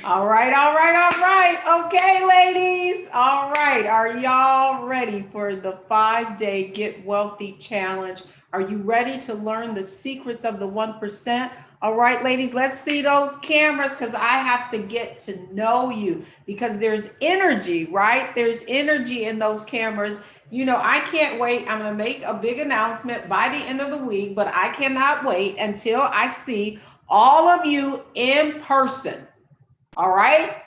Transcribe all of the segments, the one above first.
All right, all right, all right. Okay, ladies. All right. Are y'all ready for the 5-day Get Wealthy Challenge? Are you ready to learn the secrets of the 1%? All right, ladies, let's see those cameras because I have to get to know you because there's energy, right? There's energy in those cameras. You know, I can't wait. I'm going to make a big announcement by the end of the week, but I cannot wait until I see all of you in person. All right.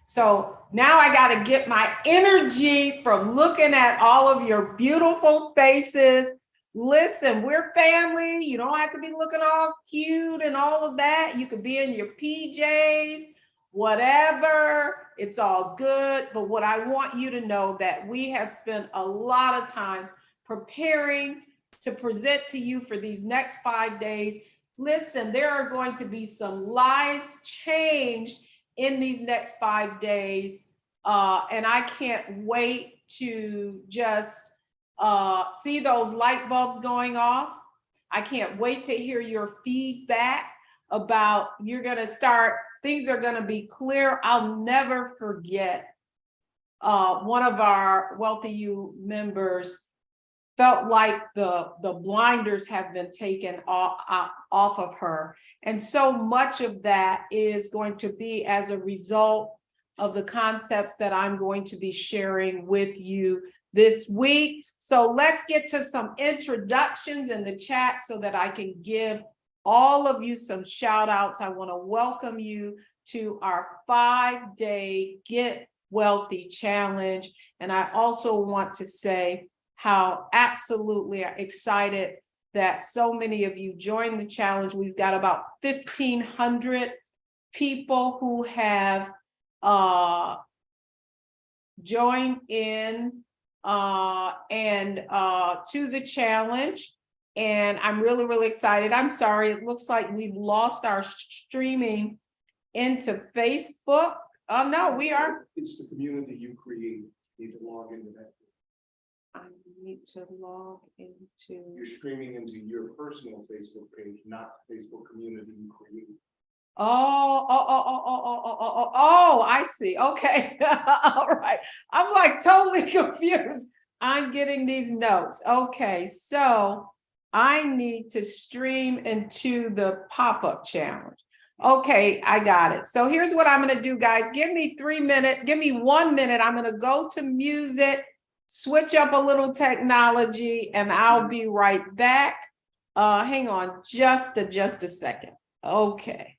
So now I got to get my energy from looking at all of your beautiful faces. Listen, we're family. You don't have to be looking all cute and all of that. You could be in your PJs, whatever. It's all good. But what I want you to know that we have spent a lot of time preparing to present to you for these next 5 days. Listen, there are going to be some lives changed in these next 5 days. And I can't wait to just see those light bulbs going off. I can't wait to hear your feedback about you're going to start, things are going to be clear. I'll never forget one of our WealthyU members felt like the blinders have been taken off of her. And so much of that is going to be as a result of the concepts that I'm going to be sharing with you this week. So let's get to some introductions in the chat so that I can give all of you some shout outs. I want to welcome you to our 5-day Get Wealthy Challenge. And I also want to say how absolutely excited that so many of you joined the challenge. We've got about 1,500 people who have joined in to the challenge. And I'm really, really excited. I'm sorry, it looks like we've lost our streaming into Facebook. Oh, no, we are. It's the community you create. You need to log into that. I need to log into. You're streaming into your personal Facebook page, not Facebook community you create. Oh, I see. Okay. All right. I'm like totally confused. I'm getting these notes. Okay. So I need to stream into the pop-up challenge. Okay, I got it. So here's what I'm going to do, guys. Give me 3 minutes. Give me 1 minute. I'm going to go to music, switch up a little technology, and I'll be right back. Hang on just a second. Okay.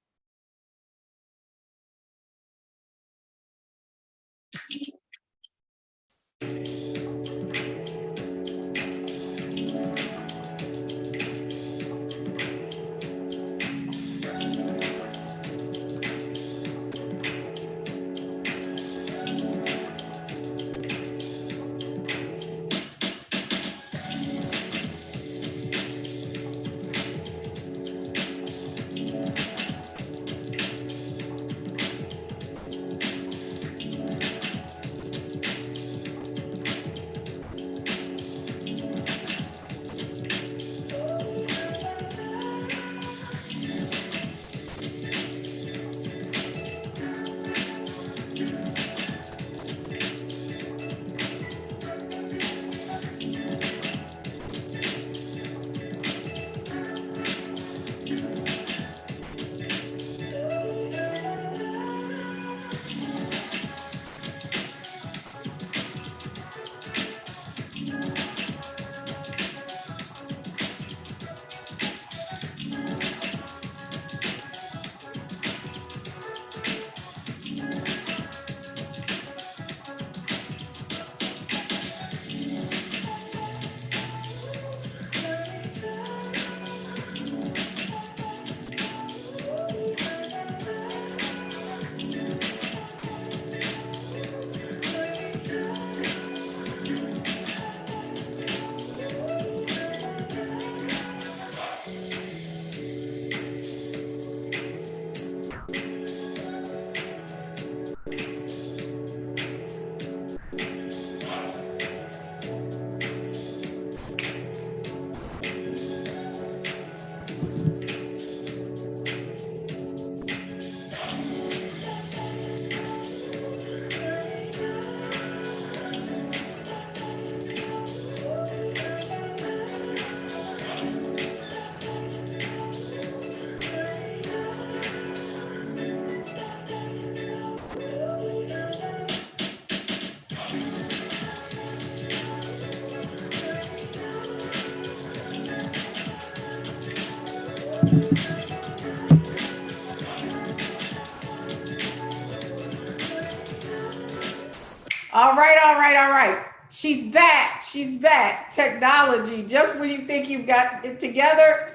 all right. She's back. She's back. Technology. Just when you think you've got it together,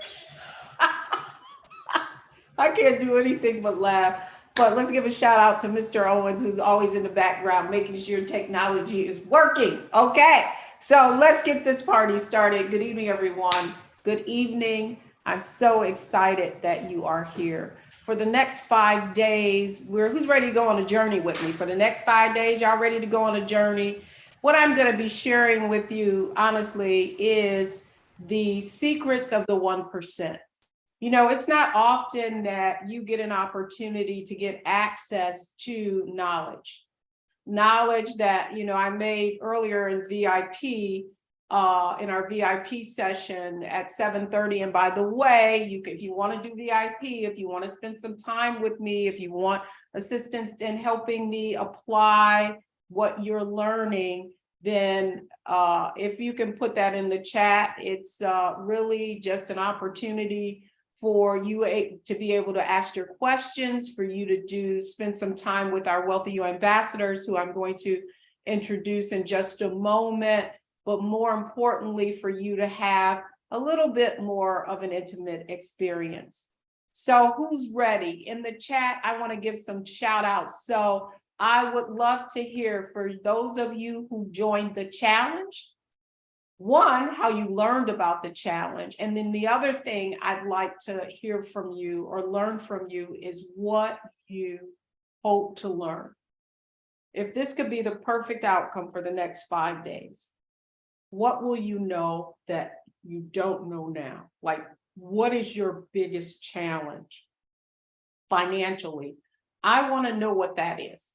I can't do anything but laugh. But let's give a shout out to Mr. Owens, who's always in the background, making sure technology is working. Okay, so let's get this party started. Good evening, everyone. Good evening. I'm so excited that you are here. For the next 5 days, who's ready to go on a journey with me? For the next 5 days, y'all ready to go on a journey? What I'm going to be sharing with you, honestly, is the secrets of the 1%. You know, it's not often that you get an opportunity to get access to knowledge that, you know, I made earlier in VIP, in our VIP session at 7:30. And by the way, if you want to do VIP, if you want to spend some time with me, if you want assistance in helping me apply what you're learning, then if you can put that in the chat, it's really just an opportunity for you to be able to ask your questions, for you to spend some time with our WealthyU ambassadors, who I'm going to introduce in just a moment, but more importantly, for you to have a little bit more of an intimate experience. So who's ready? In the chat, I want to give some shout outs. So I would love to hear, for those of you who joined the challenge, one, how you learned about the challenge. And then the other thing I'd like to hear from you or learn from you is what you hope to learn. If this could be the perfect outcome for the next 5 days, what will you know that you don't know now? Like, what is your biggest challenge financially? I want to know what that is.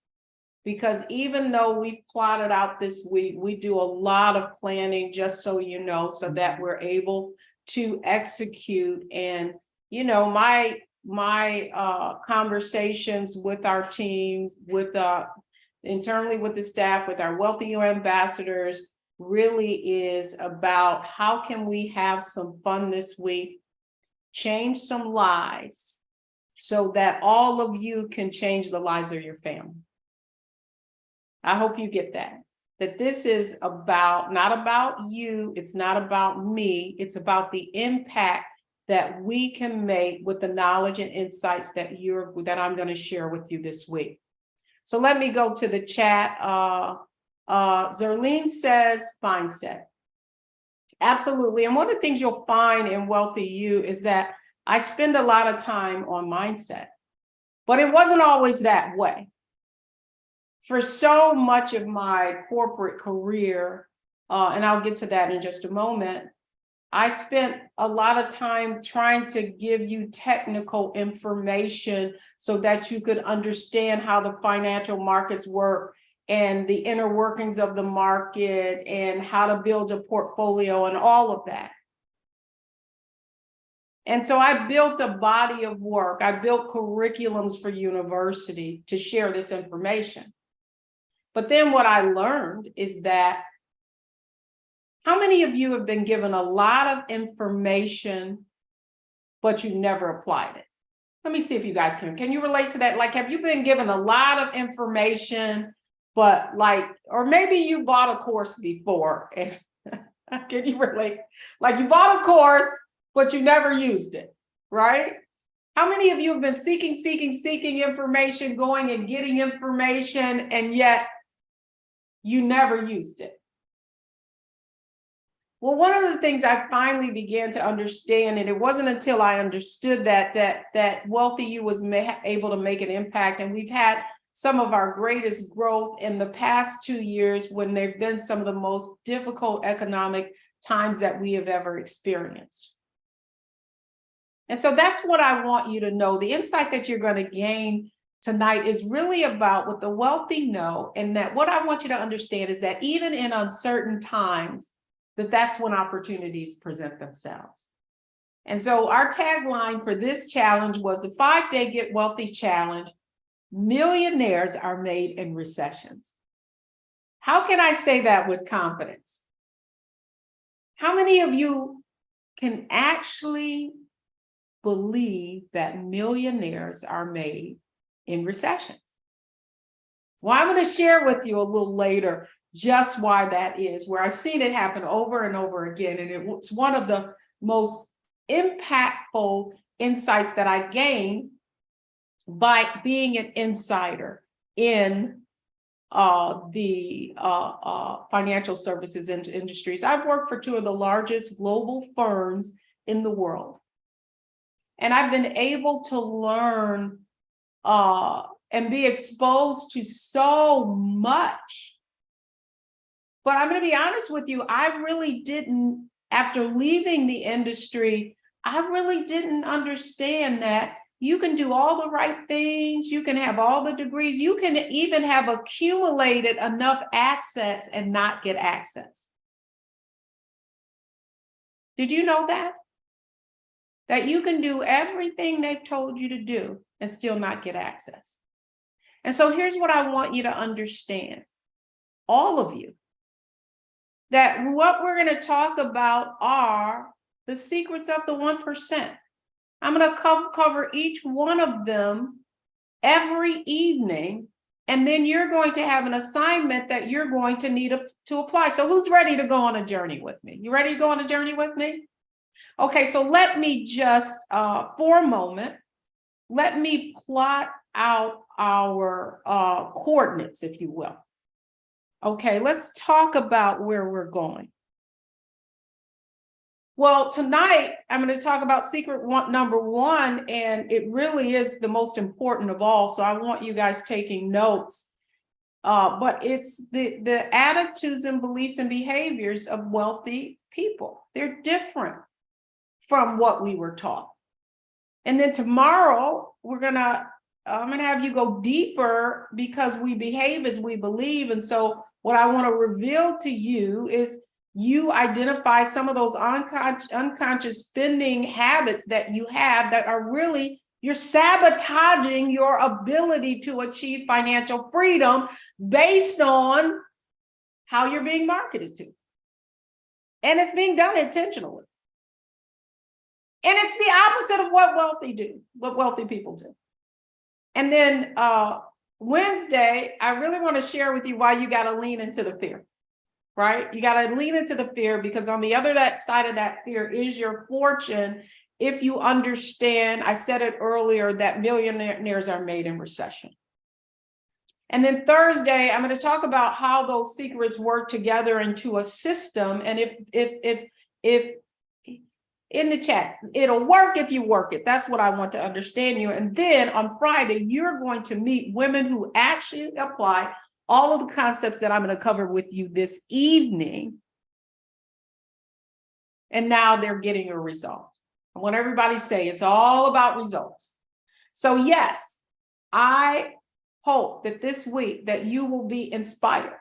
Because even though we've plotted out this week, we do a lot of planning, just so you know, so that we're able to execute. And, you know, my conversations with our teams, with internally with the staff, with our WealthyU ambassadors, really is about how can we have some fun this week, change some lives, so that all of you can change the lives of your family. I hope you get that this is about, not about you, it's not about me, it's about the impact that we can make with the knowledge and insights that I'm going to share with you this week. So let me go to the chat. Zerlene says mindset. Absolutely. And one of the things you'll find in WealthyU is that I spend a lot of time on mindset, but it wasn't always that way. For so much of my corporate career, and I'll get to that in just a moment, I spent a lot of time trying to give you technical information so that you could understand how the financial markets work and the inner workings of the market and how to build a portfolio and all of that. And so I built a body of work. I built curriculums for university to share this information. But then what I learned is that, how many of you have been given a lot of information, but you never applied it? Let me see if you guys can you relate to that? Like, have you been given a lot of information, but or maybe you bought a course before, and can you relate? Like, you bought a course, but you never used it, right? How many of you have been seeking information, going and getting information, and yet you never used it? Well, one of the things I finally began to understand, and it wasn't until I understood that WealthyU was able to make an impact, and we've had some of our greatest growth in the past 2 years when there've been some of the most difficult economic times that we have ever experienced. And so that's what I want you to know. The insight that you're going to gain tonight is really about what the wealthy know, and that what I want you to understand is that even in uncertain times, that's when opportunities present themselves. And so our tagline for this challenge was the 5-day Get Wealthy Challenge. Millionaires are made in recessions. How can I say that with confidence? How many of you can actually believe that millionaires are made in recessions? Well, I'm going to share with you a little later just why that is, where I've seen it happen over and over again. And it's one of the most impactful insights that I gained by being an insider in the financial services industries. I've worked for two of the largest global firms in the world. And I've been able to learn and be exposed to so much. But I'm going to be honest with you, I really didn't, after leaving the industry, I really didn't understand that you can do all the right things, you can have all the degrees, you can even have accumulated enough assets and not get access. Did you know that? That you can do everything they've told you to do and still not get access. And so here's what I want you to understand, all of you, that what we're going to talk about are the secrets of the 1%. I'm going to cover each one of them every evening, and then you're going to have an assignment that you're going to need to apply. So who's ready to go on a journey with me? You ready to go on a journey with me? Okay, so let me just, for a moment, let me plot out our coordinates, if you will. Okay, let's talk about where we're going. Well, tonight, I'm going to talk about secret number one, and it really is the most important of all. So I want you guys taking notes. But it's the attitudes and beliefs and behaviors of wealthy people. They're different from what we were taught. And then tomorrow, I'm gonna have you go deeper, because we behave as we believe. And so what I want to reveal to you is you identify some of those unconscious spending habits that you have that are really, you're sabotaging your ability to achieve financial freedom based on how you're being marketed to. And it's being done intentionally. And it's the opposite of what wealthy people do. And then Wednesday, I really want to share with you why you got to lean into the fear, right? You got to lean into the fear, because on the other side of that fear is your fortune. If you understand, I said it earlier, that millionaires are made in recession. And then Thursday, I'm going to talk about how those secrets work together into a system. And if in the chat, it'll work if you work it. That's what I want to understand you. And then on Friday, you're going to meet women who actually apply all of the concepts that I'm going to cover with you this evening. And now they're getting a result. I want everybody to say it's all about results. So yes, I hope that this week that you will be inspired,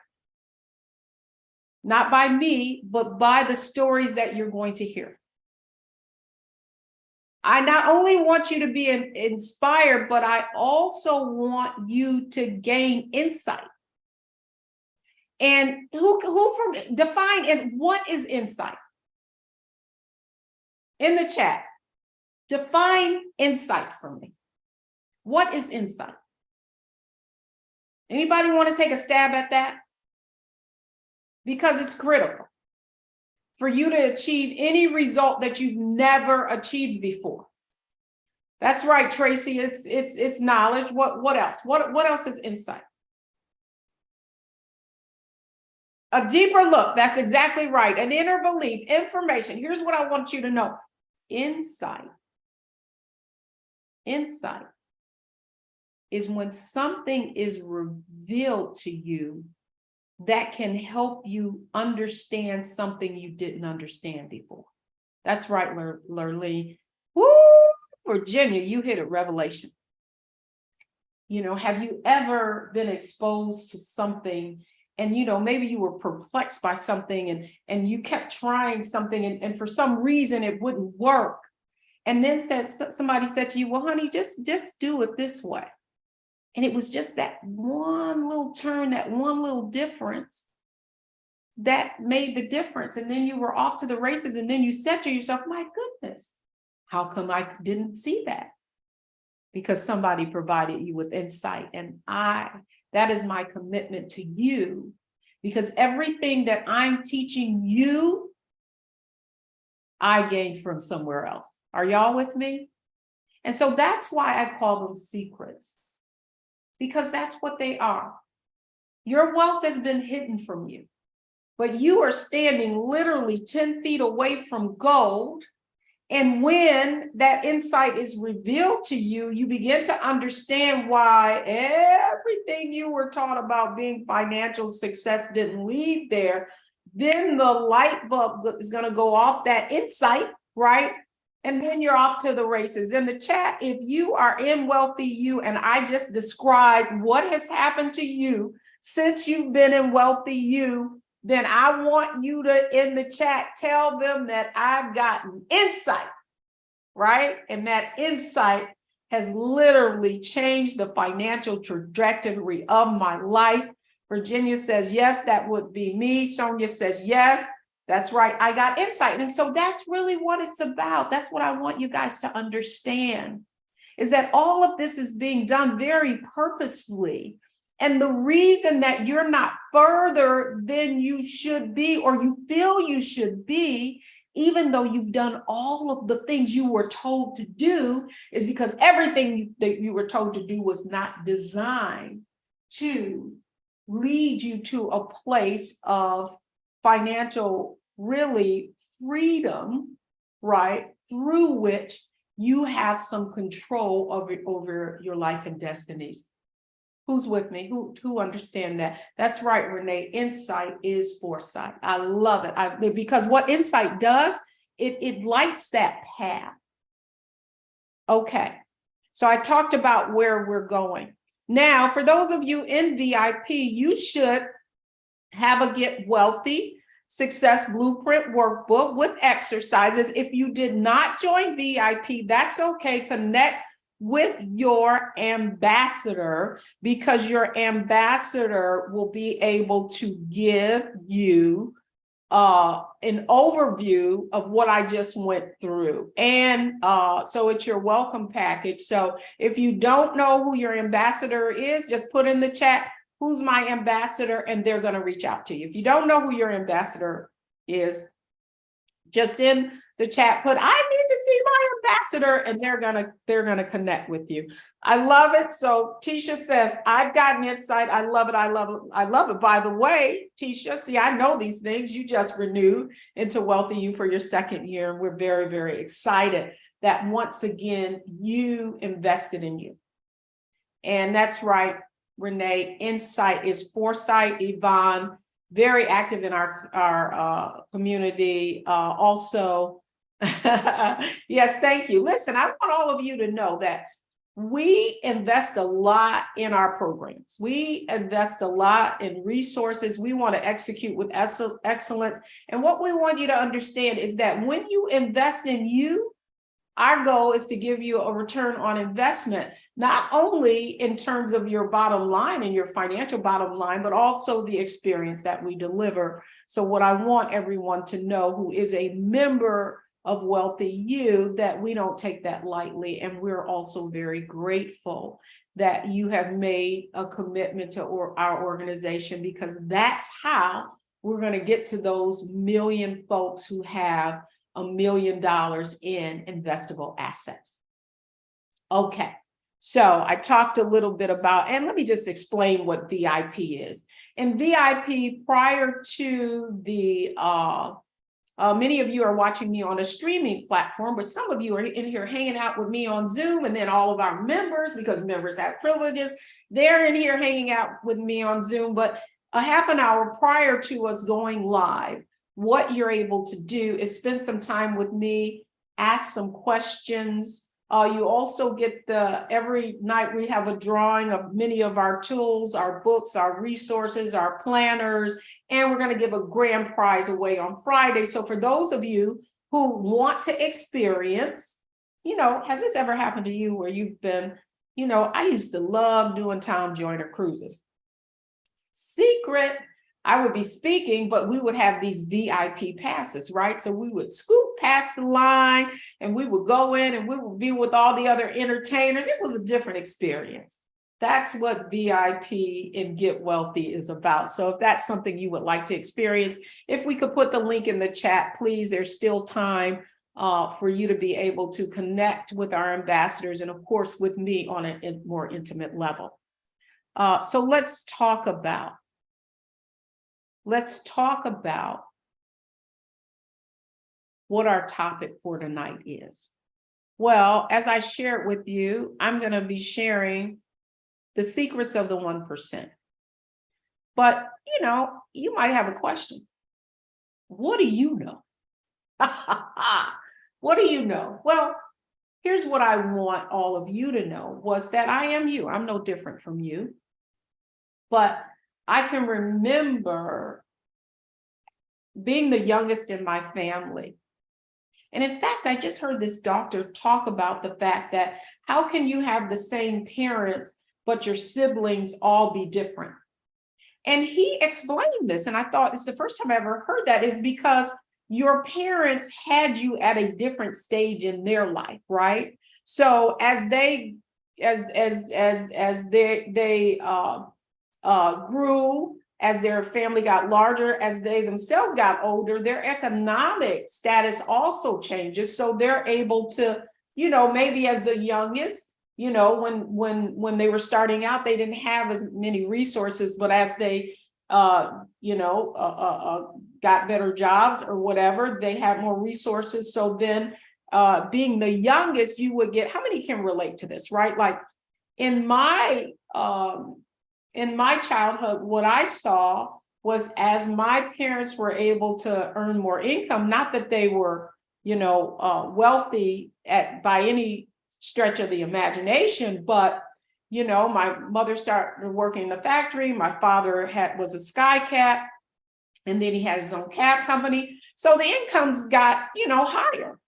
not by me, but by the stories that you're going to hear. I not only want you to be inspired, but I also want you to gain insight. And define and what is insight? In the chat, define insight for me. What is insight? Anybody want to take a stab at that? Because it's critical for you to achieve any result that you've never achieved before. That's right, Tracy. It's knowledge. What else? What else is insight? A deeper look. That's exactly right. An inner belief, information. Here's what I want you to know. Insight is when something is revealed to you that can help you understand something you didn't understand before. That's right, Lurleen. Woo! Virginia, you hit it, revelation. You know, have you ever been exposed to something and, you know, maybe you were perplexed by something and you kept trying something and for some reason it wouldn't work. And then somebody said to you, well, honey, just do it this way. And it was just that one little turn, that one little difference that made the difference. And then you were off to the races. And then you said to yourself, my goodness, how come I didn't see that? Because somebody provided you with insight. And that is my commitment to you, because everything that I'm teaching you, I gained from somewhere else. Are y'all with me? And so that's why I call them secrets, because that's what they are. Your wealth has been hidden from you, but you are standing literally 10 feet away from gold. And when that insight is revealed to you, you begin to understand why everything you were taught about being financial success didn't lead there. Then the light bulb is going to go off, that insight, right? And then you're off to the races. In the chat, if you are in WealthyU and I just described what has happened to you since you've been in WealthyU, then I want you to, in the chat, tell them that I've gotten insight, right? And that insight has literally changed the financial trajectory of my life. Virginia says, yes, that would be me. Sonia says, yes, that's right. I got insight. And so that's really what it's about. That's what I want you guys to understand, is that all of this is being done very purposefully. And the reason that you're not further than you should be, or you feel you should be, even though you've done all of the things you were told to do, is because everything that you were told to do was not designed to lead you to a place of financial, really, freedom, right? Through which you have some control over your life and destinies. Who's with me? Who understand that? That's right, Renee. Insight is foresight. I love it. Because what insight does, it lights that path. Okay. So I talked about where we're going. Now, for those of you in VIP, you should have a Get Wealthy Success Blueprint workbook with exercises. If you did not join VIP, that's okay. Connect with your ambassador, because your ambassador will be able to give you an overview of what I just went through. And so it's your welcome package. So if you don't know who your ambassador is, just put in the chat, who's my ambassador, and they're going to reach out to you. If you don't know who your ambassador is, just in the chat, put, I need to see my ambassador, and they're gonna connect with you. I love it. So Tisha says, I've gotten insight. I love it. I love it. I love it. By the way, Tisha, see, I know these things. You just renewed into WealthyU for your second year, and we're very, very excited that once again you invested in you. And that's right, Renee. Insight is foresight. Yvonne, very active in our community. Also, yes, thank you. Listen, I want all of you to know that we invest a lot in our programs. We invest a lot in resources. We want to execute with excellence. And what we want you to understand is that when you invest in you, our goal is to give you a return on investment, not only in terms of your bottom line and your financial bottom line, but also the experience that we deliver. So what I want everyone to know who is a member of WealthyU, that we don't take that lightly. And we're also very grateful that you have made a commitment to our organization, because that's how we're going to get to those million folks who have $1 million in investable assets. Okay, so I talked a little bit about, and let me just explain what VIP is. In VIP, prior to the, many of you are watching me on a streaming platform, but some of you are in here hanging out with me on Zoom, and then all of our members, because members have privileges, they're in here hanging out with me on Zoom. But a half an hour prior to us going live, what you're able to do is spend some time with me, ask some questions. You also get every night we have a drawing of many of our tools, our books, our resources, our planners, and we're going to give a grand prize away on Friday. So for those of you who want to experience, has this ever happened to you where you've been, I used to love doing Tom Joyner cruises. Secret. I would be speaking, but we would have these VIP passes, right? So we would scoop past the line and we would go in and we would be with all the other entertainers. It was a different experience. That's what VIP and Get Wealthy is about. So if that's something you would like to experience, if we could put the link in the chat, please, there's still time for you to be able to connect with our ambassadors and of course with me on a more intimate level. So let's talk about what our topic for tonight is. Well, as I shared with you, I'm going to be sharing the secrets of the 1%. But, you might have a question. What do you know? What do you know? Well, here's what I want all of you to know was that I am you. I'm no different from you. But I can remember being the youngest in my family. And in fact, I just heard this doctor talk about the fact that how can you have the same parents, but your siblings all be different? And he explained this, and I thought it's the first time I ever heard that, is because your parents had you at a different stage in their life, right? So as they grew, as their family got larger, as they themselves got older, their economic status also changes. So they're able to, maybe as the youngest, when they were starting out, they didn't have as many resources, but as they, got better jobs or whatever, they had more resources. So then being the youngest, you would get, how many can relate to this, right? Like in my childhood, what I saw was as my parents were able to earn more income, not that they were, wealthy by any stretch of the imagination, but, my mother started working in the factory. My father was a sky cat, and then he had his own cab company. So the incomes got, higher.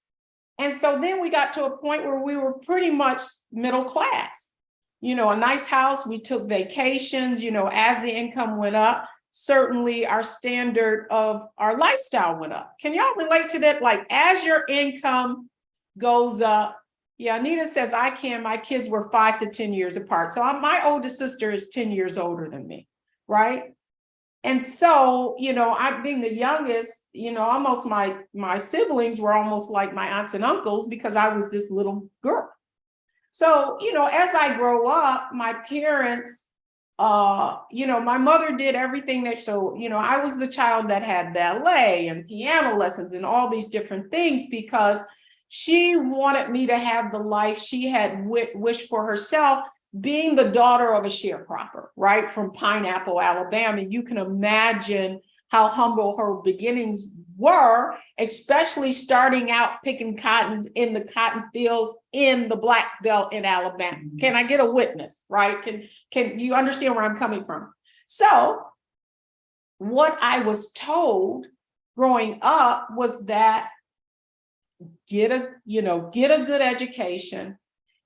And so then we got to a point where we were pretty much middle class. A nice house, we took vacations, as the income went up, certainly our standard of our lifestyle went up. Can y'all relate to that? Like as your income goes up, yeah, Anita says, I can, my kids were 5 to 10 years apart. So my oldest sister is 10 years older than me, right? And so, I being the youngest, almost my siblings were almost like my aunts and uncles because I was this little girl. So, as I grow up, my parents, my mother did everything I was the child that had ballet and piano lessons and all these different things because she wanted me to have the life she had wished for herself, being the daughter of a sharecropper, right, from Pineapple, Alabama. You can imagine how humble her beginnings were, especially starting out picking cotton in the cotton fields in the Black Belt in Alabama. Can I get a witness, right? Can you understand where I'm coming from? So what I was told growing up was that get a good education.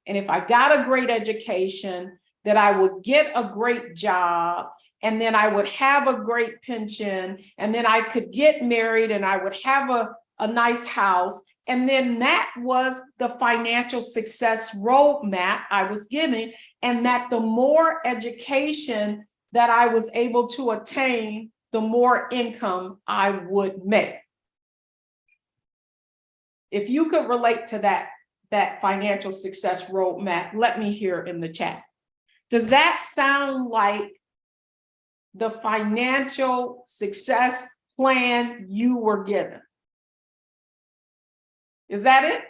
And if I got a great education, that I would get a great job, and then I would have a great pension, and then I could get married and I would have a nice house. And then that was the financial success roadmap I was given, and that the more education that I was able to attain, the more income I would make. If you could relate to that financial success roadmap, let me hear in the chat. Does that sound like the financial success plan you were given? Is that it?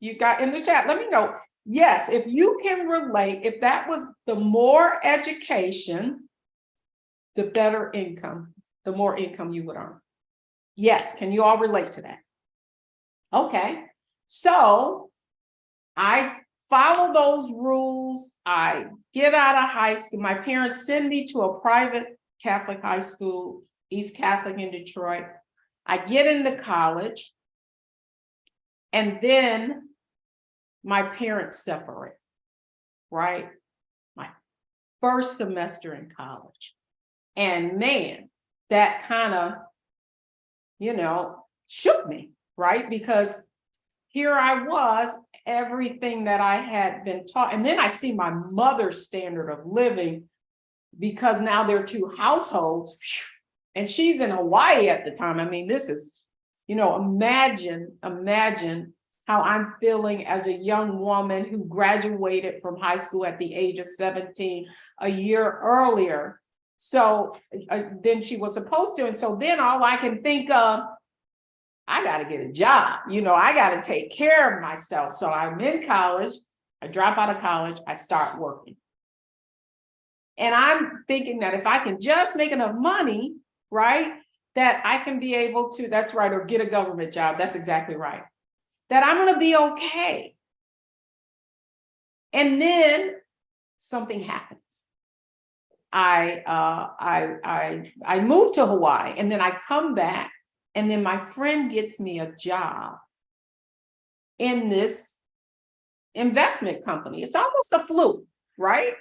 You got in the chat, let me know. Yes, if you can relate, if that was the more education, the better income, the more income you would earn. Yes, can you all relate to that? Okay, so I follow those rules. I get out of high school. My parents send me to a private Catholic high school, East Catholic in Detroit. I get into college, and then my parents separate, right? My first semester in college. And man, that kind of, shook me, right? Because here I was everything that I had been taught. And then I see my mother's standard of living, because now there are two households, and she's in Hawaii at the time. I mean, this is, imagine how I'm feeling as a young woman who graduated from high school at the age of 17 a year earlier. So then she was supposed to. And so then all I can think of, I got to get a job. I got to take care of myself. So I'm in college. I drop out of college. I start working. And I'm thinking that if I can just make enough money, right, that I can be able to, that's right, or get a government job. That's exactly right. That I'm going to be okay. And then something happens. I moved to Hawaii, and then I come back, and then my friend gets me a job in this investment company. It's almost a fluke, right?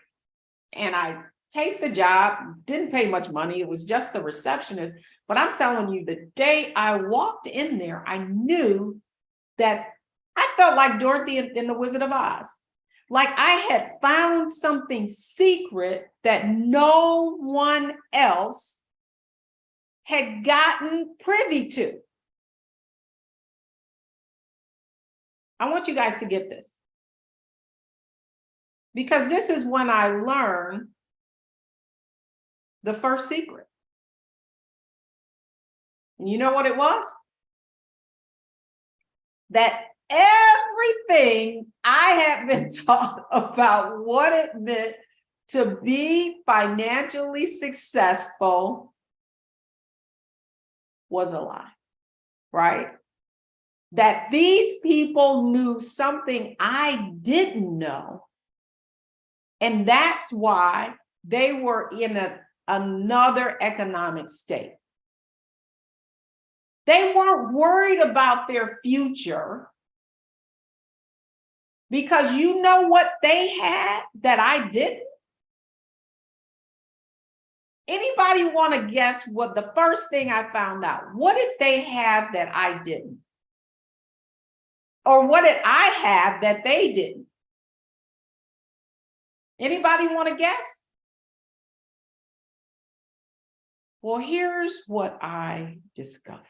And I take the job, didn't pay much money. It was just the receptionist. But I'm telling you, the day I walked in there, I knew that I felt like Dorothy in The Wizard of Oz. Like I had found something secret that no one else had gotten privy to. I want you guys to get this, because this is when I learned the first secret. And you know what it was? That everything I had been taught about what it meant to be financially successful was a lie, right? That these people knew something I didn't know. And that's why they were in another economic state. They weren't worried about their future, because you know what they had that I didn't? Anybody want to guess what the first thing I found out? What did they have that I didn't? Or what did I have that they didn't? Anybody want to guess? Well, here's what I discovered.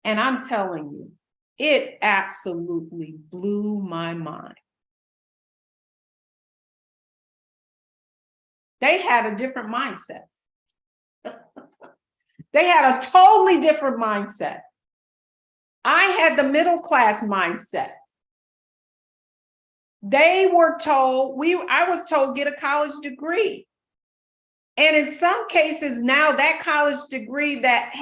And I'm telling you, it absolutely blew my mind. They had a different mindset. They had a totally different mindset. I had the middle class mindset. They were told, I was told, get a college degree. And in some cases now, that college degree that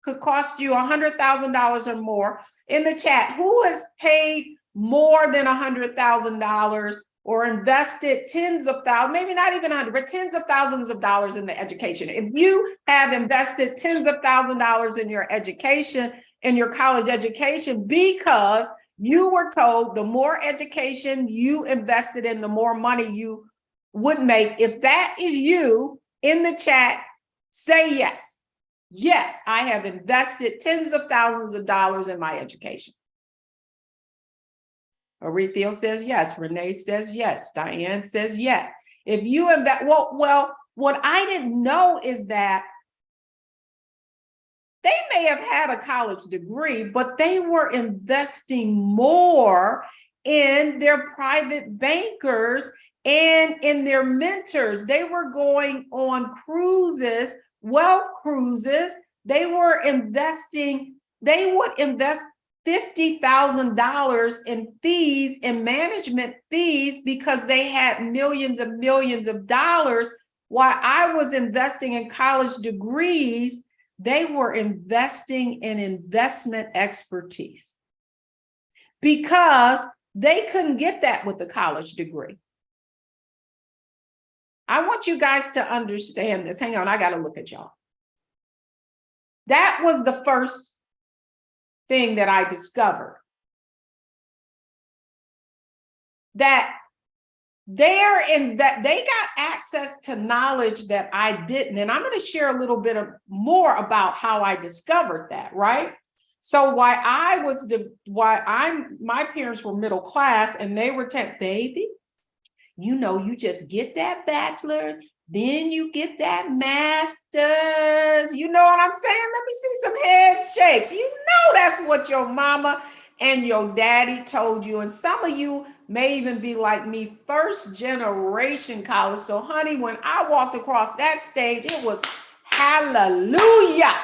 could cost you $100,000 or more. In the chat, who has paid more than $100,000 or invested tens of thousands, maybe not even 100, but tens of thousands of dollars in the education? If you have invested tens of thousands of dollars in your education, in your college education, because you were told the more education you invested in, the more money you would make. If that is you, in the chat, say yes. Yes, I have invested tens of thousands of dollars in my education. Arethiel says yes. Renee says yes. Diane says yes. If you invest, well, what I didn't know is that they may have had a college degree, but they were investing more in their private bankers and in their mentors. They were going on cruises, wealth cruises. They were investing, they would invest $50,000 in fees, in management fees, because they had millions of dollars. While I was investing in college degrees, they were investing in investment expertise, because they couldn't get that with a college degree. I want you guys to understand this. Hang on, I got to look at y'all. That was the first thing that I discovered. That they got access to knowledge that I didn't. And I'm going to share a little bit more about how I discovered that, right? So my parents were middle class and they were baby, you just get that bachelor's, then you get that master's. You know what I'm saying? Let me see some head shakes. You know that's what your mama and your daddy told you. And some of you may even be like me, first generation college. So honey, when I walked across that stage, it was hallelujah.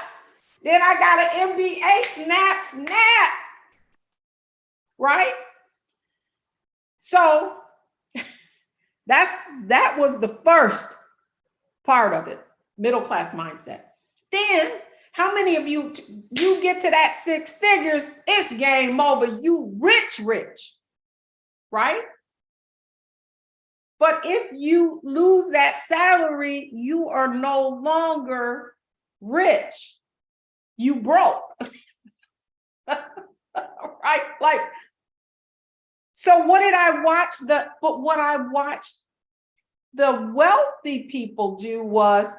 Then I got an MBA, snap, right? So that was the first part of it, middle class mindset. Then how many of you get to that 6 figures, it's game over, you rich, right? But if you lose that salary, you are no longer rich, you broke. Right? Like, so what did I watch? What I watched the wealthy people do was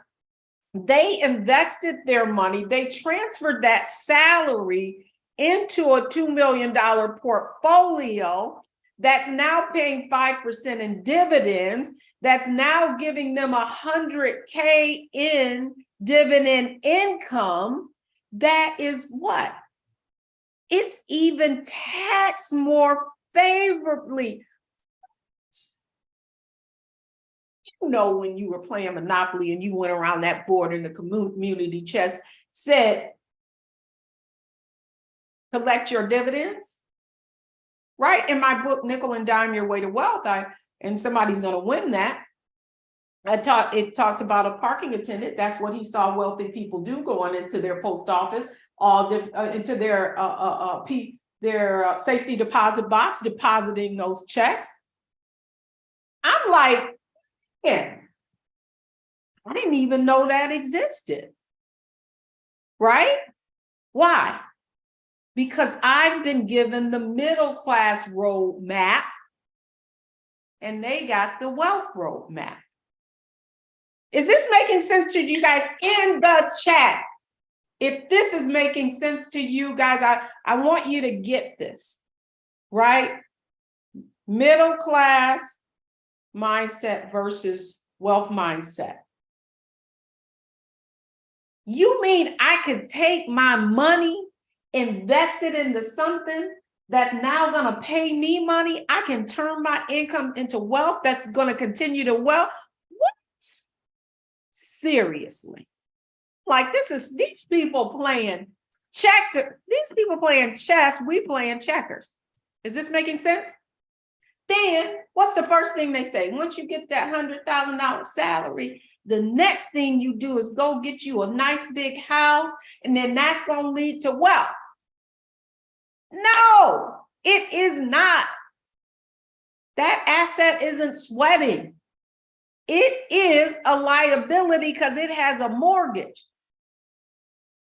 they invested their money, they transferred that salary into a $2 million portfolio that's now paying 5% in dividends, that's now giving them $100K in dividend income. That is what? It's even taxed more favorably. You know, when you were playing Monopoly and you went around that board and the community chest said, collect your dividends, right? In my book, Nickel and Dime Your Way to Wealth, and somebody's going to win that. It talks about a parking attendant. That's what he saw wealthy people do, going into their post office, into their safety deposit box, depositing those checks. I'm like, yeah, I didn't even know that existed, right? Why? Because I've been given the middle class roadmap and they got the wealth roadmap. Is this making sense to you guys in the chat? If this is making sense to you guys, I want you to get this, right? Middle class mindset versus wealth mindset. You mean I could take my money, invest it into something that's now going to pay me money? I can turn my income into wealth that's going to continue to wealth? What? Seriously. Like, these people playing these people playing chess, we playing checkers. Is this making sense? Then what's the first thing they say? Once you get that $100,000 salary, the next thing you do is go get you a nice big house, and then that's going to lead to wealth. No, it is not. That asset isn't sweating. It is a liability because it has a mortgage.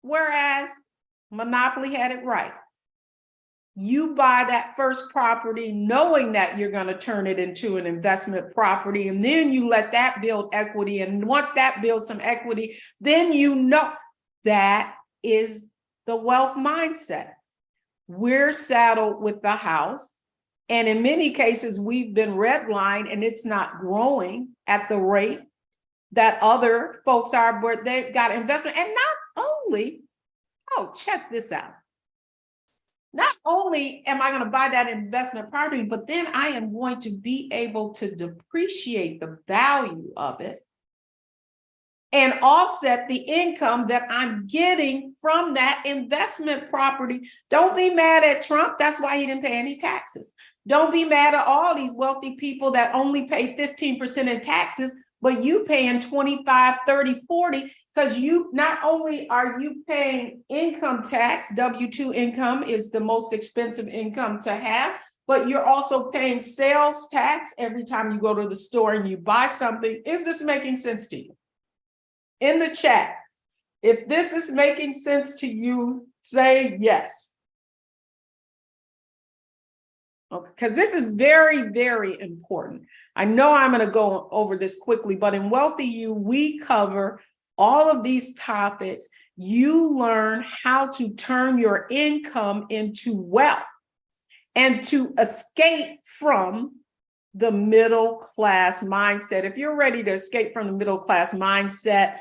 Whereas Monopoly had it right. You buy that first property knowing that you're going to turn it into an investment property, and then you let that build equity. And once that builds some equity, then you know that is the wealth mindset. We're saddled with the house. And in many cases, we've been redlined and it's not growing at the rate that other folks are, but they've got investment. And not only, oh, check this out. Not only am I going to buy that investment property, but then I am going to be able to depreciate the value of it and offset the income that I'm getting from that investment property. Don't be mad at Trump. That's why he didn't pay any taxes. Don't be mad at all these wealthy people that only pay 15% in taxes, but you paying 25, 30, 40, because you not only are you paying income tax, W-2 income is the most expensive income to have, but you're also paying sales tax every time you go to the store and you buy something. Is this making sense to you? In the chat, if this is making sense to you, say yes. Okay, because this is very, very important. I know I'm going to go over this quickly, but in WealthyU, we cover all of these topics you learn how to turn your income into wealth and to escape from the middle class mindset. If you're ready to escape from the middle class mindset,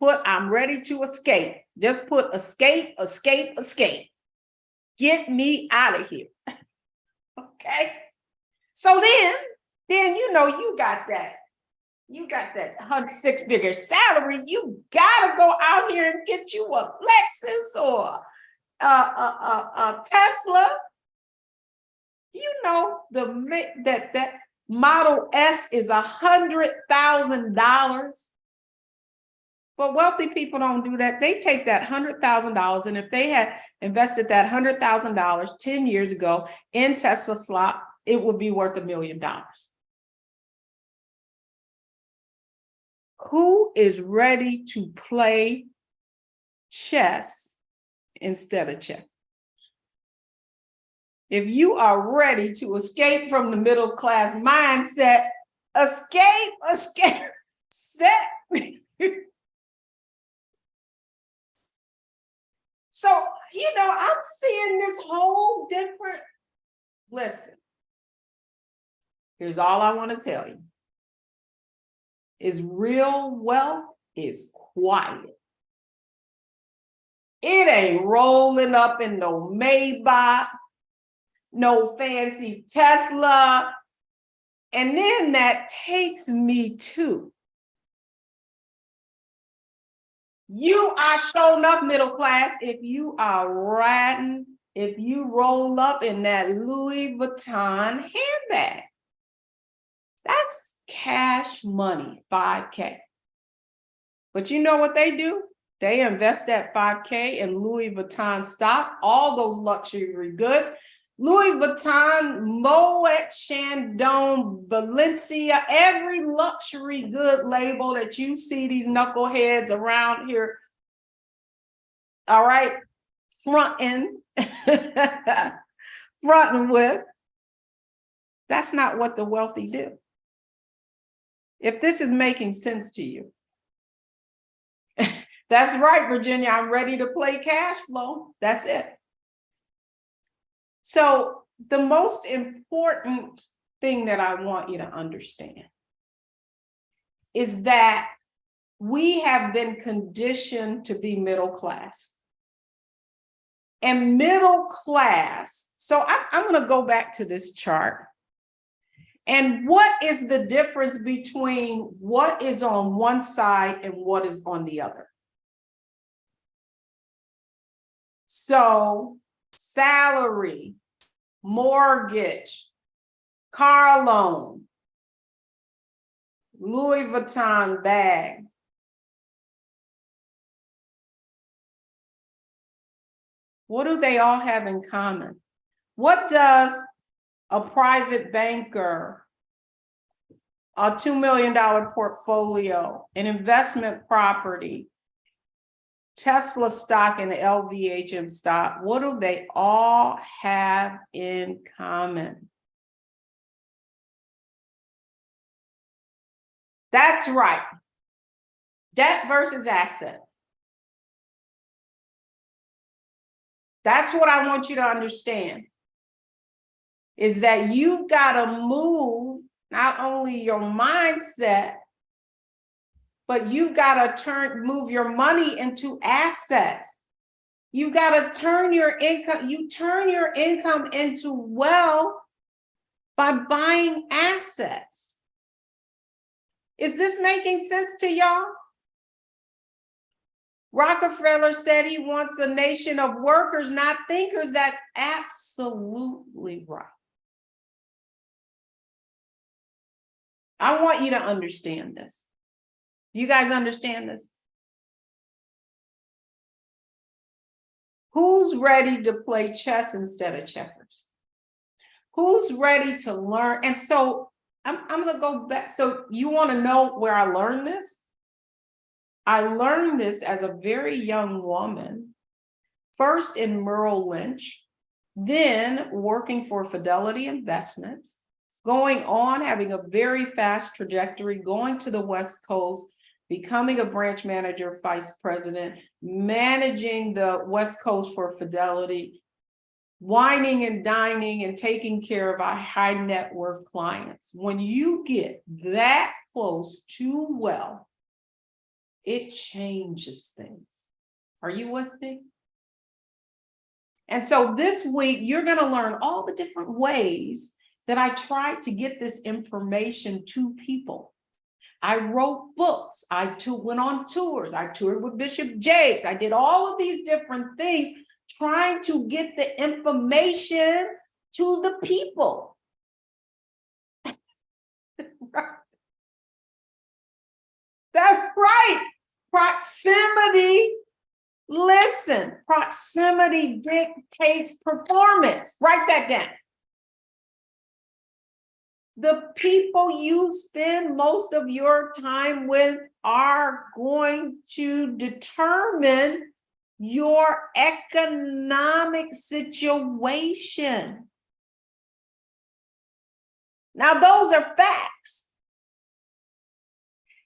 put I'm ready to escape. Just put escape, escape, escape. Get me out of here. Okay. So then you know you got that 6-figure salary. You gotta go out here and get you a Lexus or a Tesla. You know that Model S is $100,000. But wealthy people don't do that. They take that $100,000, and if they had invested that $100,000 10 years ago in Tesla stock, it would be worth $1 million. Who is ready to play chess instead of chess? If you are ready to escape from the middle class mindset, escape. So, I'm seeing this whole different, listen, here's all I want to tell you, is real wealth is quiet. It ain't rolling up in no Maybach, no fancy Tesla. And then that takes me to, you are sure enough middle class if you are riding, if you roll up in that Louis Vuitton handbag. That's cash money, 5K. But you know what they do? They invest that 5K in Louis Vuitton stock, all those luxury goods. Louis Vuitton, Moet Chandon, Valencia, every luxury good label that you see these knuckleheads around here, all right, fronting with, that's not what the wealthy do. If this is making sense to you, that's right, Virginia, I'm ready to play cash flow. That's it. So the most important thing that I want you to understand is that we have been conditioned to be middle class. And middle class, so I'm going to go back to this chart. And what is the difference between what is on one side and what is on the other? So salary, mortgage, car loan, Louis Vuitton bag. What do they all have in common? What does a private banker, a $2 million portfolio, an investment property, Tesla stock and LVHM stock, what do they all have in common? That's right. Debt versus asset. That's what I want you to understand, is that you've got to move not only your mindset, but you've got to move your money into assets. You've got to turn your income, into wealth by buying assets. Is this making sense to y'all? Rockefeller said he wants a nation of workers, not thinkers. That's absolutely right. I want you to understand this. You guys understand this? Who's ready to play chess instead of checkers? Who's ready to learn? And so I'm going to go back. So you want to know where I learned this? I learned this as a very young woman, first in Merrill Lynch, then working for Fidelity Investments, going on, having a very fast trajectory, going to the West Coast, becoming a branch manager, vice president, managing the West Coast for Fidelity, wining and dining and taking care of our high net worth clients. When you get that close to wealth, it changes things. Are you with me? And so this week, you're going to learn all the different ways that I tried to get this information to people. I wrote books. I went on tours. I toured with Bishop Jakes. I did all of these different things, trying to get the information to the people. That's right. Proximity. Listen, proximity dictates performance. Write that down. The people you spend most of your time with are going to determine your economic situation. Now, those are facts.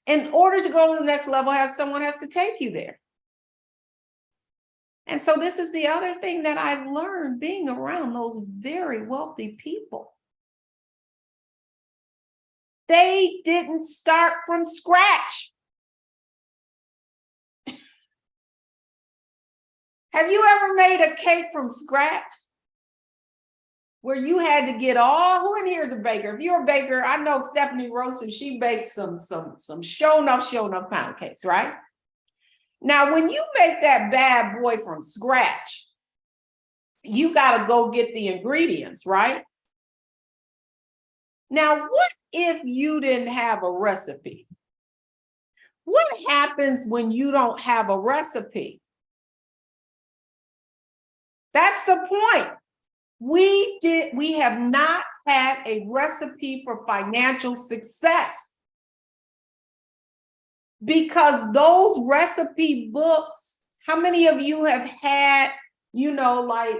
In order to go to the next level, someone has to take you there. And so this is the other thing that I've learned being around those very wealthy people. They didn't start from scratch. Have you ever made a cake from scratch? Where you had to get who in here is a baker? If you're a baker, I know Stephanie Rosen, she bakes some show enough pound cakes, right? Now, when you make that bad boy from scratch, you got to go get the ingredients, right? Now, what if you didn't have a recipe? What happens when you don't have a recipe? That's the point. We have not had a recipe for financial success. Because those recipe books, how many of you have had, like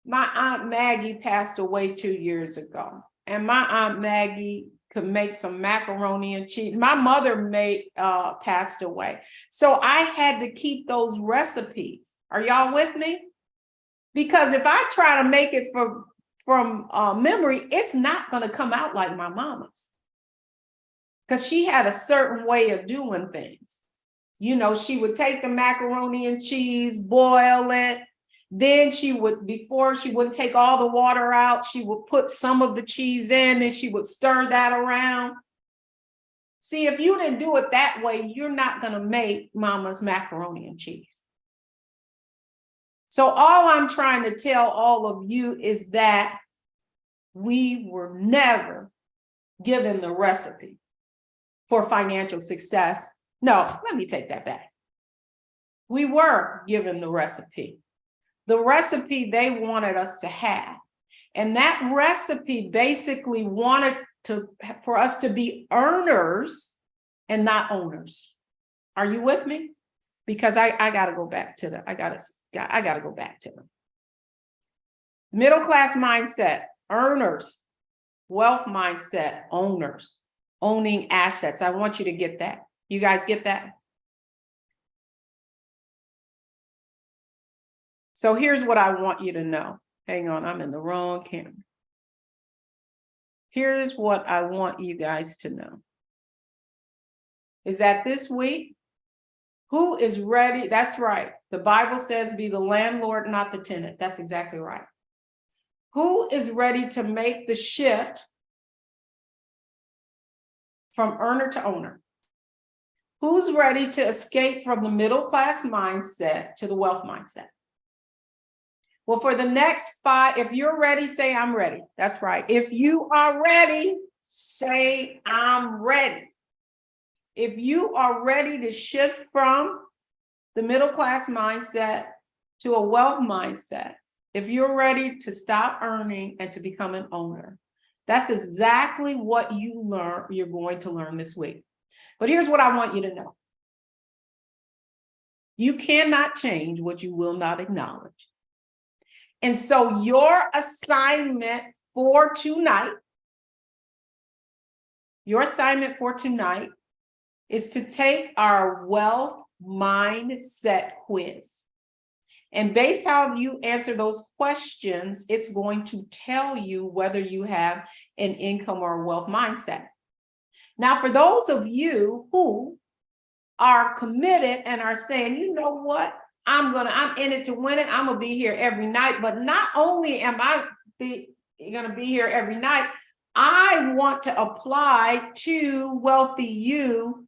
my Aunt Maggie passed away 2 years ago. And my Aunt Maggie could make some macaroni and cheese. My mother passed away. So I had to keep those recipes. Are y'all with me? Because if I try to make it from memory, it's not going to come out like my mama's. Because she had a certain way of doing things. She would take the macaroni and cheese, boil it. Then before she would take all the water out, she would put some of the cheese in and she would stir that around. See, if you didn't do it that way, you're not going to make mama's macaroni and cheese. So all I'm trying to tell all of you is that we were never given the recipe for financial success. No, let me take that back. We were given the recipe they wanted us to have. And that recipe basically wanted for us to be earners and not owners. Are you with me? Because I got to go back to I got to go back to them. Middle class mindset, earners. Wealth mindset, owners. Owning assets. I want you to get that. You guys get that? So here's what I want you to know. Hang on, I'm in the wrong camera. Here's what I want you guys to know. Is that this week, who is ready? That's right. The Bible says be the landlord, not the tenant. That's exactly right. Who is ready to make the shift from earner to owner? Who's ready to escape from the middle class mindset to the wealth mindset? Well, for the next 5, if you're ready, say I'm ready. That's right. If you are ready, say I'm ready. If you are ready to shift from the middle class mindset to a wealth mindset, if you're ready to stop earning and to become an owner, that's exactly what you're going to learn this week. But here's what I want you to know. You cannot change what you will not acknowledge. And so your assignment for tonight is to take our wealth mindset quiz. And based on how you answer those questions, it's going to tell you whether you have an income or a wealth mindset. Now, for those of you who are committed and are saying, you know what, I'm in it to win it. I'm gonna be here every night. But not only am I gonna be here every night, I want to apply to WealthyU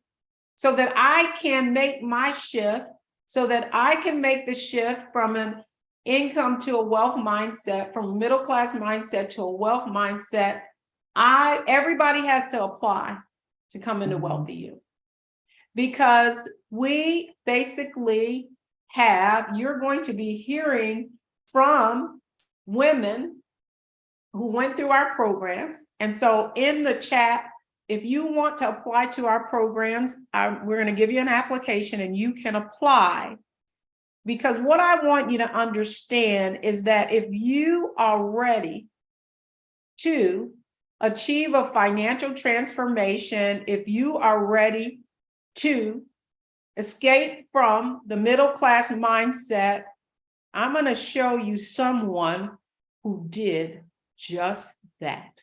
so that I can make my shift, so that I can make the shift from an income to a wealth mindset, from a middle class mindset to a wealth mindset. Everybody has to apply to come into WealthyU, because we basically you're going to be hearing from women who went through our programs. And so in the chat, if you want to apply to our programs, we're going to give you an application and you can apply. Because what I want you to understand is that if you are ready to achieve a financial transformation, if you are ready to escape from the middle class mindset, I'm going to show you someone who did just that.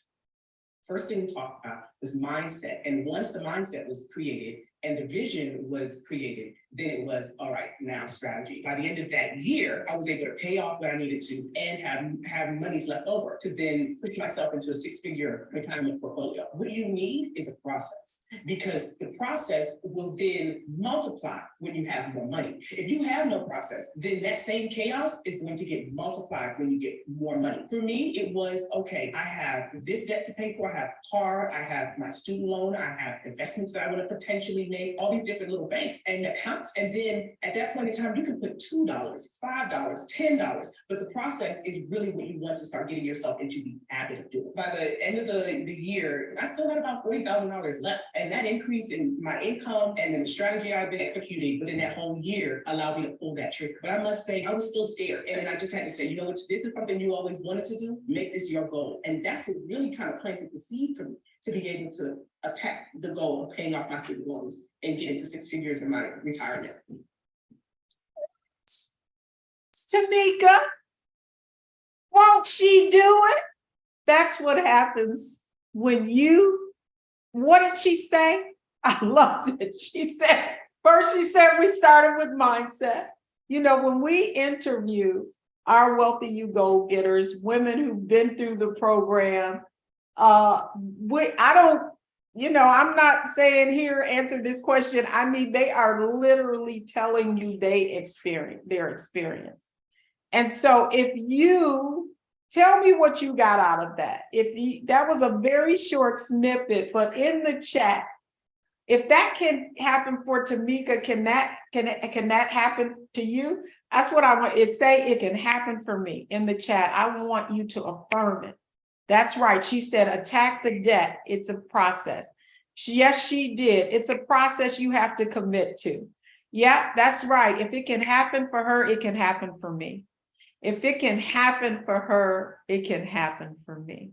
First thing we talked about was mindset. And once the mindset was created and the vision was created, then it was, all right, now strategy. By the end of that year, I was able to pay off what I needed to and have monies left over to then push myself into a 6-figure retirement portfolio. What you need is a process, because the process will then multiply when you have more money. If you have no process, then that same chaos is going to get multiplied when you get more money. For me, it was, okay, I have this debt to pay for, I have a car, I have my student loan, I have investments that I want to potentially make, all these different little banks and accounts. And then at that point in time, you can put $2, $5, $10, but the process is really what you want to start getting yourself into the habit of doing. By the end of the year, I still had about $40,000 left. And that increase in my income and then the strategy I've been executing within that whole year allowed me to pull that trigger. But I must say, I was still scared. And then I just had to say, you know what, this is something you always wanted to do, make this your goal. And that's what really kind of planted the seed for me to be able to attack the goal of paying off my student loans and get into 6 figures in my retirement. Tamika, won't she do it? That's what happens when what did she say? I loved it. She said we started with mindset. You know, when we interview our WealthyU goal getters, women who've been through the program, I'm not saying here, answer this question. I mean, they are literally telling you their experience. And so if you tell me what you got out of that, that was a very short snippet, but in the chat, if that can happen for Tamika, can that happen to you? That's what I want. Say it can happen for me in the chat. I want you to affirm it. That's right. She said, attack the debt. It's a process. Yes, she did. It's a process you have to commit to. Yeah, that's right. If it can happen for her, it can happen for me. If it can happen for her, it can happen for me.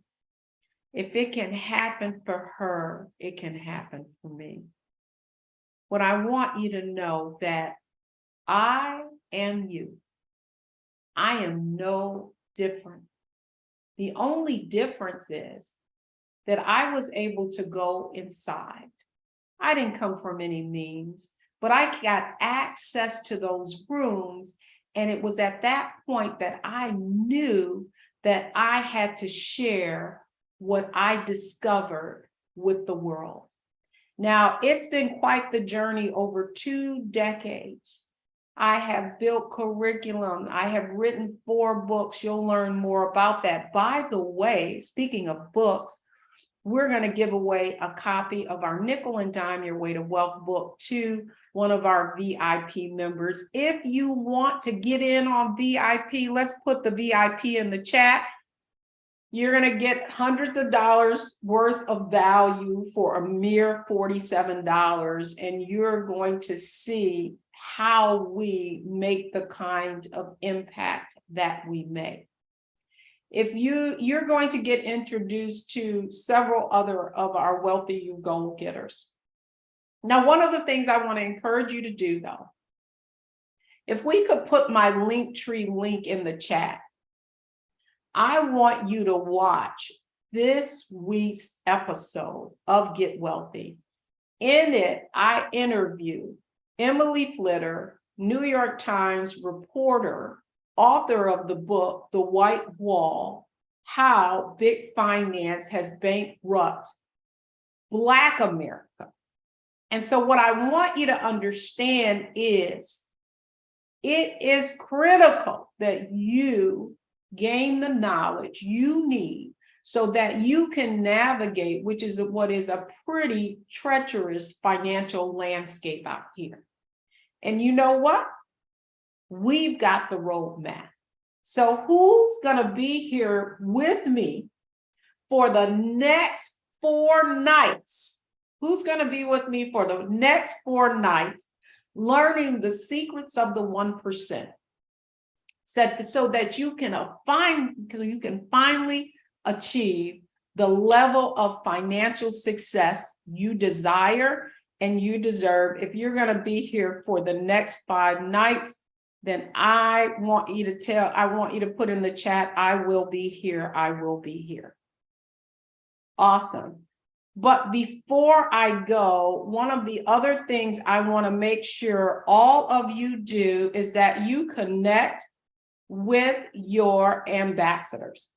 If it can happen for her, it can happen for me. What I want you to know that I am you. I am no different. The only difference is that I was able to go inside. I didn't come from any means, but I got access to those rooms. And it was at that point that I knew that I had to share what I discovered with the world. Now, it's been quite the journey over 2 decades. I have built curriculum. I have written 4 books. You'll learn more about that. By the way, speaking of books, we're going to give away a copy of our Nickel and Dime Your Way to Wealth book to one of our VIP members. If you want to get in on VIP, let's put the VIP in the chat. You're going to get hundreds of dollars worth of value for a mere $47, and you're going to see how we make the kind of impact that we make. If you're going to get introduced to several other of our WealthyU goal getters Now, one of the things I want to encourage you to do, though, if we could put my Linktree link in the chat, I want you to watch this week's episode of Get Wealthy. In it, I interview Emily Flitter, New York Times reporter, author of the book, The White Wall, How Big Finance Has Bankrupt Black America. And so what I want you to understand is it is critical that you gain the knowledge you need so that you can navigate, which is what is a pretty treacherous financial landscape out here. And you know what? We've got the roadmap. So who's going to be here with me for the next 4 nights? Who's going to be with me for the next 4 nights, learning the secrets of the 1%, so that you can finally achieve the level of financial success you desire and you deserve? If you're going to be here for the next 5 nights, then I want you to put in the chat, I will be here, I will be here. Awesome. But before I go, one of the other things I want to make sure all of you do is that you connect with your ambassadors.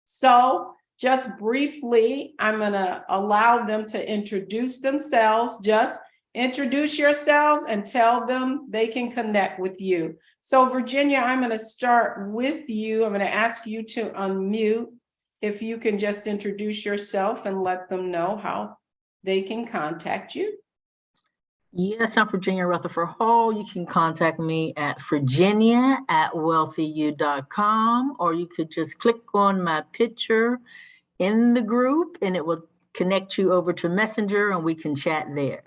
So just briefly, I'm going to allow them to introduce themselves. Just introduce yourselves and tell them they can connect with you. So Virginia, I'm going to start with you. I'm going to ask you to unmute. If you can just introduce yourself and let them know how they can contact you. Yes, I'm Virginia Rutherford Hall. You can contact me at virginia@wealthyu.com, or you could just click on my picture in the group and it will connect you over to Messenger and we can chat there.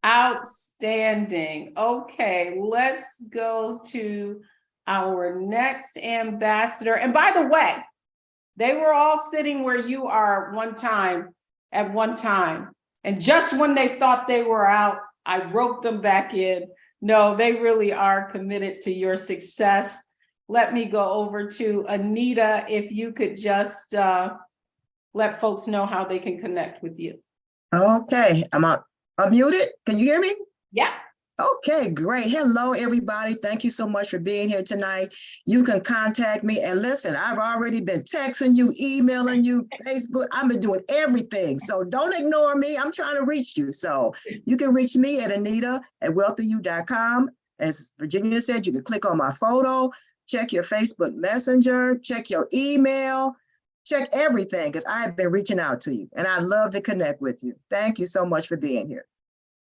Outstanding. Okay, let's go to our next ambassador. And by the way, they were all sitting where you are at one time. And just when they thought they were out, I roped them back in. No, they really are committed to your success. Let me go over to Anita, if you could just let folks know how they can connect with you. Okay, I'm unmuted. Can you hear me? Yeah. Okay, great. Hello, everybody. Thank you so much for being here tonight. You can contact me. And listen, I've already been texting you, emailing you, Facebook. I've been doing everything. So don't ignore me. I'm trying to reach you. So you can reach me at Anita@WealthyU.com. As Virginia said, you can click on my photo, check your Facebook Messenger, check your email, check everything, because I have been reaching out to you and I'd love to connect with you. Thank you so much for being here.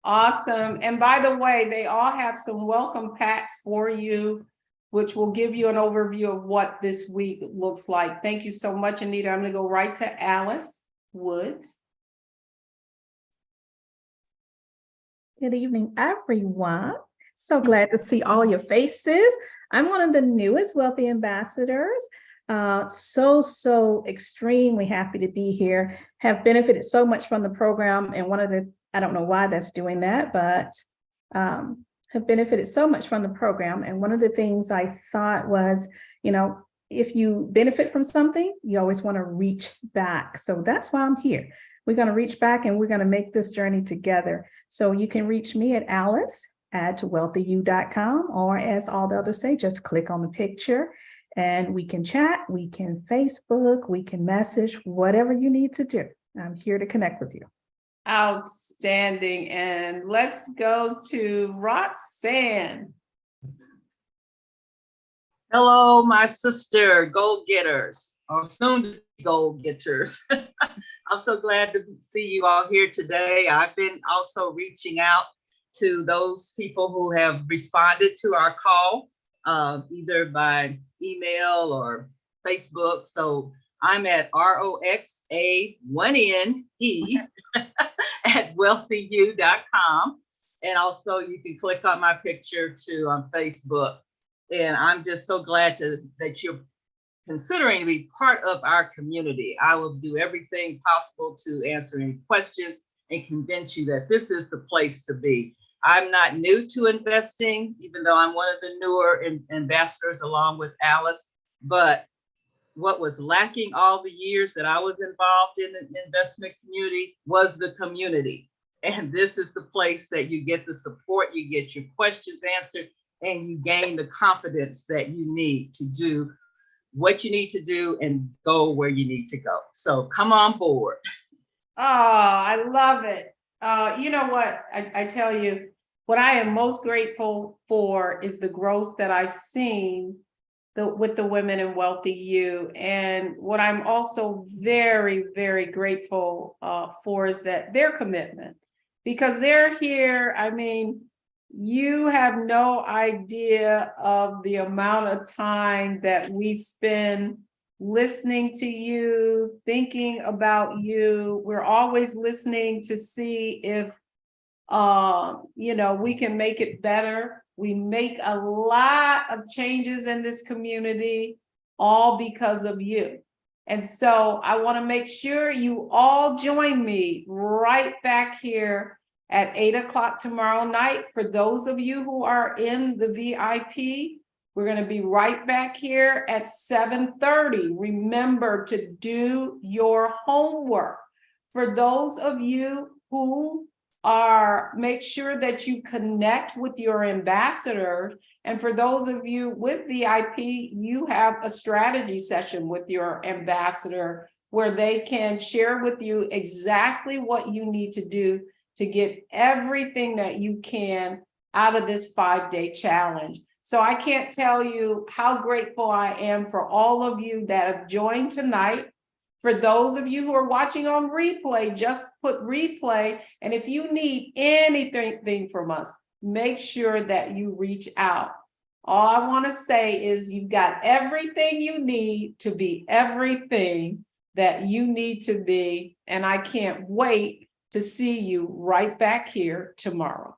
Awesome. And by the way, they all have some welcome packs for you, which will give you an overview of what this week looks like. Thank you so much, Anita. I'm going to go right to Alice Woods. Good evening, everyone. So glad to see all your faces. I'm one of the newest Wealthy Ambassadors. So extremely happy to be here. Have benefited so much from the program, and I don't know why that's doing that, but have benefited so much from the program. And one of the things I thought was, if you benefit from something, you always want to reach back. So that's why I'm here. We're going to reach back and we're going to make this journey together. So you can reach me at alice@wealthyu.com, or as all the others say, just click on the picture and we can chat, we can Facebook, we can message, whatever you need to do. I'm here to connect with you. Outstanding. And let's go to Roxanne. Hello, my sister, goal getters, or soon to be goal getters. I'm so glad to see you all here today. I've been also reaching out to those people who have responded to our call, either by email or Facebook. So I'm at ROXA1NE at WealthyU.com. And also you can click on my picture too on Facebook. And I'm just so glad that you're considering to be part of our community. I will do everything possible to answer any questions and convince you that this is the place to be. I'm not new to investing, even though I'm one of the newer ambassadors along with Alice, but what was lacking all the years that I was involved in the investment community was the community. And this is the place that you get the support, you get your questions answered, and you gain the confidence that you need to do what you need to do and go where you need to go. So come on board. Oh, I love it. You know what? I tell you, what I am most grateful for is the growth that I've seen with the women in WealthyU. And what I'm also very, very grateful for is that their commitment, because they're here. I mean, you have no idea of the amount of time that we spend listening to you, thinking about you. We're always listening to see if we can make it better. We make a lot of changes in this community, all because of you. And so I want to make sure you all join me right back here at 8 o'clock tomorrow night. For those of you who are in the VIP, we're going to be right back here at 7:30. Remember to do your homework. For those of you who make sure that you connect with your ambassador. And for those of you with VIP, you have a strategy session with your ambassador where they can share with you exactly what you need to do to get everything that you can out of this 5-day challenge. So I can't tell you how grateful I am for all of you that have joined tonight. For those of you who are watching on replay, just put replay. And if you need anything from us, make sure that you reach out. All I want to say is you've got everything you need to be everything that you need to be. And I can't wait to see you right back here tomorrow.